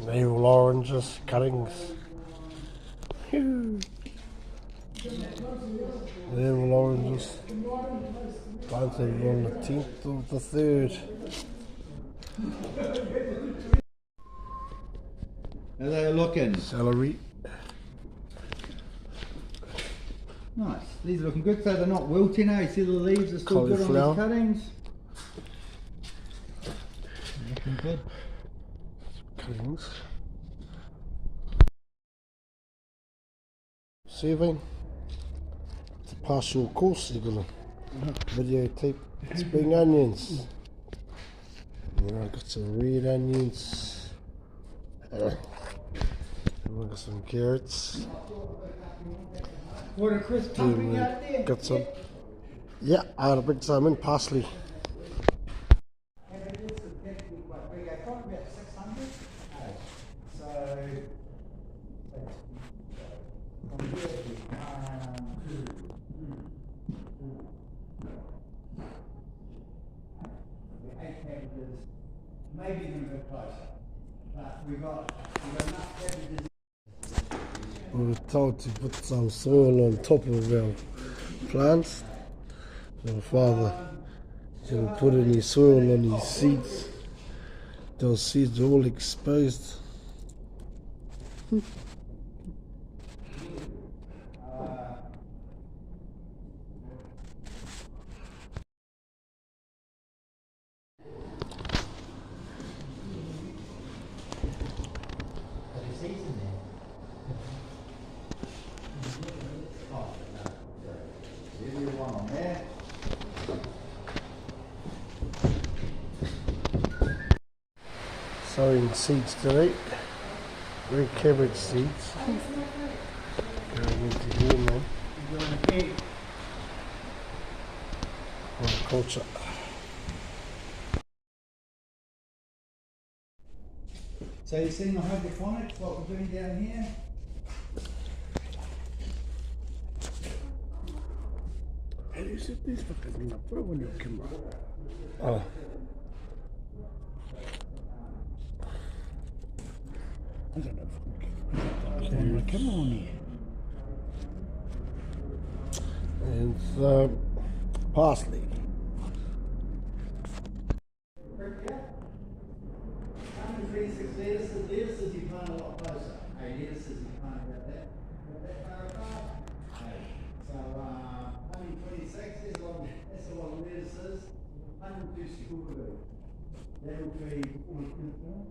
Navel oranges, cuttings. Navel oranges. Planted on the 10th of the 3rd. How are they looking? Celery. Nice. These are looking good, so they're not wilting now. You see the leaves are still good on these cuttings. Looking good. Cuttings. Sowing. It's a partial course you're gonna videotape spring onions. And then I've got some red onions. And I've got some carrots. What a crisp pumping out there. Got some. Yeah, I had a big some in parsley. Maybe even a bit closer, but we've got enough cabbages. We were told to put some soil on top of our plants. So my father didn't put any soil on his seeds. Those seeds are all exposed. Sowing seeds today. Red cabbage seeds. Going into here now. Horticulture. So you've seen the hydroponics, what we're doing down here? How do you set these fucking thing up on your camera? Oh. I don't know if I'm my camera on here. And parsley. 136 lettuces you plant a lot closer. Lettuces you plant about that far apart. So 126 is that's a lot of lettuces. 102 sukuru. That'll be almost uniform.